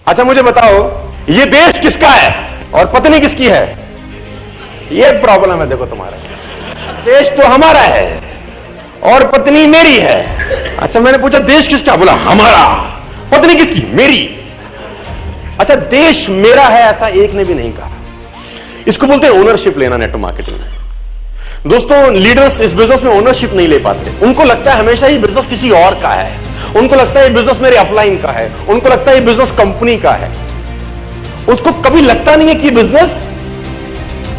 अच्छा मुझे बताओ, ये देश किसका है और पत्नी किसकी है? ये प्रॉब्लम है। देखो तुम्हारा, देश तो हमारा है और पत्नी मेरी है। अच्छा मैंने पूछा देश किसका? बोला हमारा। पत्नी किसकी? मेरी। अच्छा देश मेरा है ऐसा एक ने भी नहीं कहा। इसको बोलते हैं ओनरशिप लेना नेटवर्क मार्केटिंग में। दोस्तों लीडर्स इस बिजनेस में ओनरशिप नहीं ले पाते। उनको लगता है हमेशा ये बिजनेस किसी और का है, उनको लगता है ये बिजनेस मेरे अपलाइन का है, उनको लगता है ये बिजनेस कंपनी का है। उसको कभी लगता नहीं है कि बिजनेस,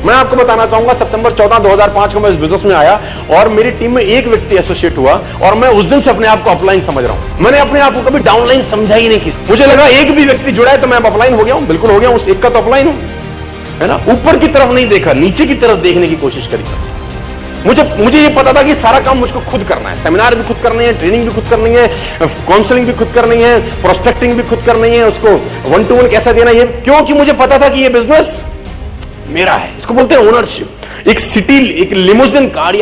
मैं आपको बताना चाहूंगा सितंबर 14, 2005 को मैं इस बिजनेस में आया और मेरी टीम में एक व्यक्ति एसोसिएट हुआ और मैं उस दिन से अपने आप को अपलाइन समझ रहा हूं। मैंने अपने आप को कभी डाउनलाइन समझा ही नहीं किसी। मुझे लगा एक भी व्यक्ति जुड़ा है तो मैं अपलाइन हो गया हूं। बिल्कुल हो गया हूं, उस एक का तो अपलाइन हूं, है ना। ऊपर की तरफ नहीं देखा, नीचे की तरफ देखने की कोशिश करी। मुझे ये पता था कि सारा काम मुझको खुद करना है। सेमिनार भी खुद करनी है, ट्रेनिंग भी खुद करनी है, काउंसलिंग भी खुद करनी है, प्रोस्पेक्टिंग भी खुद करनी है, उसको 1 to 1 कैसा देना है, क्योंकि मुझे पता था कि ये बिजनेस मेरा है। इसको बोलते हैं ओनरशिप। एक सिटी, एक लिमोजिन गाड़ी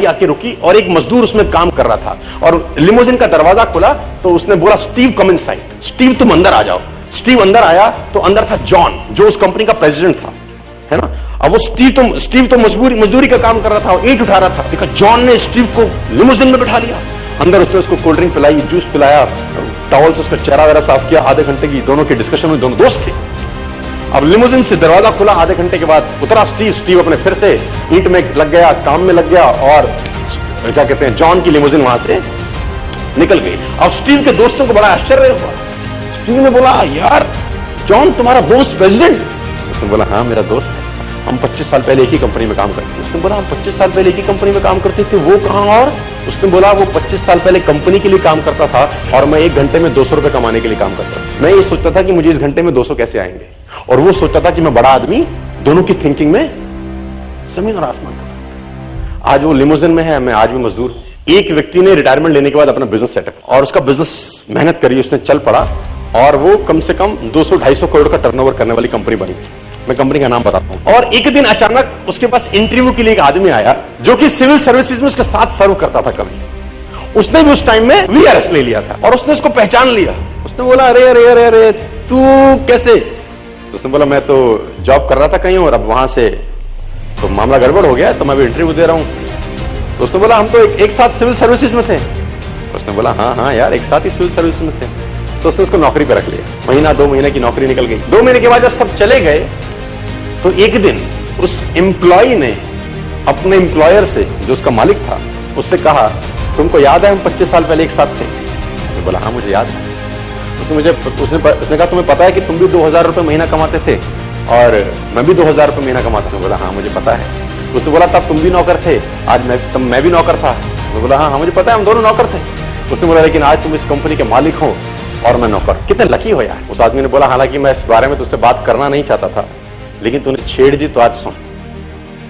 आके रुकी और एक मजदूर उसमें काम कर रहा था और लिमोजिन का दरवाजा खुला तो उसने बोला स्टीव कम इनसाइड, स्टीव तुम अंदर आ जाओ। स्टीव अंदर आया तो अंदर था जॉन, जो उस कंपनी का प्रेसिडेंट था, है ना। अब वो स्टीव तो मजदूरी का काम कर रहा था, ईंट उठा रहा था। देखा जॉन ने स्टीव को लिमोजिन में बिठा लिया। अंदर उसने उसको कोल्ड ड्रिंक पिलाई, जूस पिलाया, टॉवल से उसका चेहरा वगैरह साफ किया। आधे घंटे की दोनों की डिस्कशन में, दोनों दोस्त थे। अब लिमोजिन से दरवाजा खुला, आधे घंटे के बाद उतरा स्टीव अपने फिर से ईंट में लग गया, काम में लग गया और क्या कहते हैं, जॉन की लिमोजिन वहां से निकल गई। अब स्टीव के दोस्तों को बड़ा आश्चर्य हुआ। स्टीव ने बोला यार जॉन तुम्हारा दोस्त प्रेसिडेंट? उसने बोला हाँ मेरा दोस्त है, हम 25 साल पहले एक ही कंपनी में काम करते थे। उसने बोला हम 25 साल पहले एक ही कंपनी में काम करते थे, वो कहां? और उसने बोला वो 25 साल पहले कंपनी के लिए काम करता था और मैं 1 घंटे में 200 रुपए कमाने के लिए काम करता था। मैं ये सोचता था कि मुझे इस घंटे में 200 कैसे आएंगे, और वो सोचता था कि मैं बड़ा आदमी। दोनों की थिंकिंग में जमीन और आसमान का। आज वो लिमोजिन में है, मैं आज भी मजदूर। एक व्यक्ति ने रिटायरमेंट लेने के बाद अपना बिजनेस सेटअप और उसका बिजनेस मेहनत करी, उसने चल पड़ा और वो कम से कम 200-250 करोड़ का टर्नओवर करने वाली कंपनी बनी। मैं कंपनी का नाम बताता हूं। और एक दिन अचानक उसके पास इंटरव्यू के लिए एक आदमी आया जो कि सिविल सर्विसेज में उसके साथ सर्व करता था कभी। उसने भी उस टाइम में वीआरएस ले लिया था और उसने उसको पहचान लिया। उसने बोला अरे अरे अरे अरे तू कैसे? तो उसने बोला मैं तो जॉब कर रहा था कहीं और अब वहां से तो मामला गड़बड़ हो गया तो मैं भी इंटरव्यू दे रहा हूं। तो उसने बोला हम तो एक साथ सिविल सर्विसेज में थे। उसने बोला हाँ हाँ यार एक साथ ही सिविल सर्विस में थे। तो उसने उसको नौकरी पे रख लिया। महीना 2 महीने की नौकरी निकल गई। 2 महीने के बाद जब सब चले गए तो एक दिन उस एम्प्लॉय ने अपने एम्प्लॉयर से, जो उसका मालिक था, उससे कहा तुमको याद है हम 25 साल पहले एक साथ थे? उसने बोला हाँ मुझे याद है। उसने कहा तुम्हें पता है कि तुम भी 2000 रुपए महीना कमाते थे और मैं भी 2000 रुपए महीना कमाता था? बोला हाँ मुझे पता है। उसने बोला तब तुम भी नौकर थे, आज मैं भी नौकर था? मैं बोला हाँ मुझे पता है हम दोनों नौकर थे। उसने बोला लेकिन आज तुम इस कंपनी के मालिक हो और मैं नौकर। कितने लकी हो यार। उस आदमी ने बोला हालांकि मैं इस बारे में तुझसे बात करना नहीं चाहता था लेकिन तूने छेड़ दी तो आज सुन,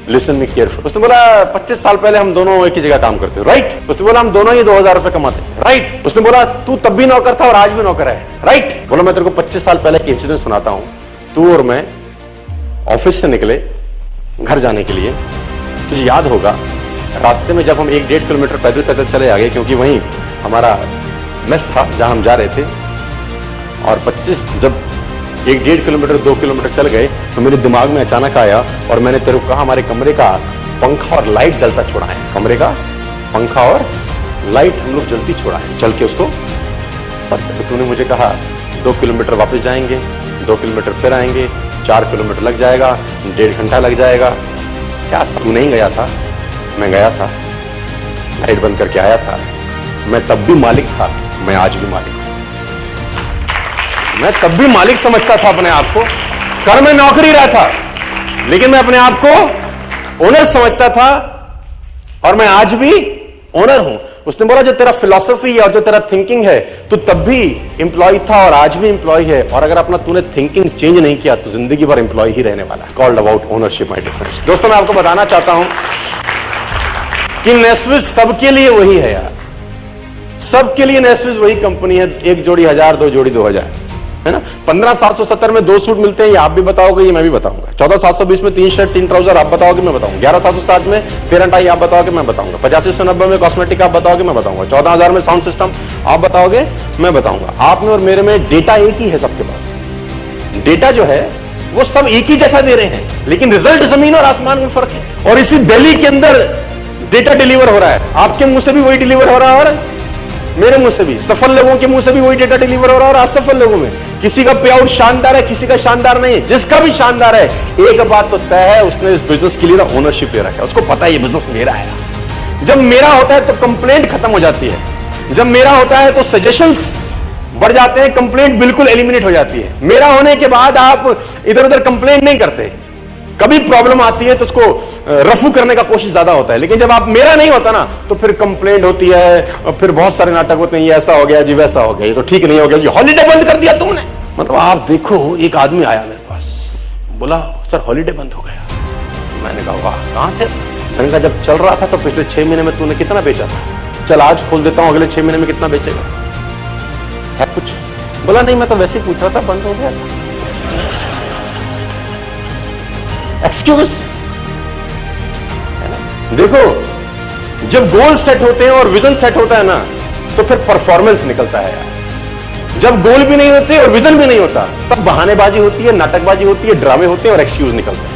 लिसन मी केयरफुल। उसने बोला 25 साल पहले हम दोनों एक ही जगह काम करते थे, राइट? उसने बोला हम दोनों ही 2000 रुपए कमाते थे, राइट? उसने बोला तू तब भी नौकर था और आज भी नौकर है, राइट? बोला मैं तेरे को 25 साल पहले एक इंसिडेंट सुनाता हूं। तू और मैं ऑफिस से निकले घर जाने के लिए, तुझे याद होगा रास्ते में जब हम 1-1.5 किलोमीटर पैदल चले आ गए क्योंकि वहीं हमारा मेस था जहां हम जा रहे थे, और 25 जब 1-1.5 किलोमीटर 2 किलोमीटर चल गए तो मेरे दिमाग में अचानक आया और मैंने तेरे को कहा हमारे कमरे का पंखा और लाइट जलता छोड़ा है। कमरे का पंखा और लाइट हम लोग जलती छोड़ा है। चल के उसको तो तूने मुझे कहा 2 किलोमीटर वापस जाएंगे, 2 किलोमीटर फिर आएंगे, 4 किलोमीटर लग जाएगा, 1.5 घंटा लग जाएगा। क्या तू नहीं गया था? मैं गया था, लाइट बंद करके आया था। मैं तब भी मालिक था, मैं आज भी मालिक हूं। मैं तब भी मालिक समझता था अपने आप को, कर मैं नौकरी रहा था लेकिन मैं अपने आप को ओनर समझता था और मैं आज भी ओनर हूं। उसने बोला जो तेरा फिलॉसफी है और जो तेरा थिंकिंग है, तू तब भी एम्प्लॉय था और आज भी एम्प्लॉय है, और अगर अपना तूने थिंकिंग चेंज नहीं किया तो जिंदगी भर एम्प्लॉय ही रहने वाला है। Called about ownership my dear friends. दोस्तों मैं आपको बताना चाहता हूं कि नेस्विस सबके लिए वही है यार, सबके लिए नेस्विस वही कंपनी है। 1 जोड़ी 1000, 2 जोड़ी 2000। है ना। 15,770 में 2 सूट मिलते हैं, ये आप भी बताओगे, ये मैं भी बताऊंगा। 14,720 में 3 शर्ट 3 ट्राउजर आप बताओगे, मैं बताऊंगा। 11,760 में 13 टाई आप बताओगे, मैं बताऊंगा। 8590 में कॉस्मेटिक आप बताओगे, मैं बताऊंगा। 14,000 में साउंड सिस्टम आप बताओगे, मैं बताऊंगा। आप में और मेरे में डेटा एक ही है सबके पास। डेटा जो है वो सब एक ही जैसा दे रहे हैं, लेकिन रिजल्ट जमीन और आसमान में फर्क है। और इसी दिल्ली के अंदर डेटा डिलीवर हो रहा है, आपके मुंह से भी वही डिलीवर हो रहा है और मेरे मुंह से भी, सफल लोगों के मुंह से भी वही डेटा डिलीवर हो रहा है और असफल लोगों में। किसी का पे आउट शानदार है, किसी का शानदार नहीं है। जिसका भी शानदार है, एक बात तो तय है, उसने इस बिजनेस के लिए ना ओनरशिप ले रखा है, उसको पता है ये बिजनेस मेरा है। जब मेरा होता है तो कंप्लेंट खत्म हो जाती है, जब मेरा होता है तो सजेशंस बढ़ जाते हैं, कंप्लेंट बिल्कुल एलिमिनेट हो जाती है। मेरा होने के बाद आप इधर उधर कंप्लेंट नहीं करते। कभी प्रॉब्लम आती है तो उसको रफू करने का कोशिश ज्यादा होता है, लेकिन जब आप मेरा नहीं होता ना तो फिर कंप्लेंट होती है और फिर बहुत सारे नाटक होते हैं, ये ऐसा हो गया जी, वैसा हो गया, ये तो ठीक नहीं हो गया जी, हॉलीडे बंद कर दिया तुमने। मतलब आप देखो, एक आदमी आया मेरे पास, बोला सर हॉलीडे बंद हो गया। मैंने कहा वाह, कहां थे? मैंने कहा जब चल रहा था तो पिछले 6 महीने में तूने कितना बेचा था, चल आज खोल देता हूं, अगले 6 महीने में कितना बेचेगा, है कुछ? बोला नहीं, मैं तो वैसे ही पूछ रहा था, बंद हो गया था। एक्सक्यूज। देखो, जब गोल सेट होते हैं और विजन सेट होता है ना, तो फिर परफॉर्मेंस निकलता है यार। जब गोल भी नहीं होते और विजन भी नहीं होता, तब बहानेबाजी होती है, नाटकबाजी होती है, ड्रामे होते हैं और एक्सक्यूज निकलते हैं।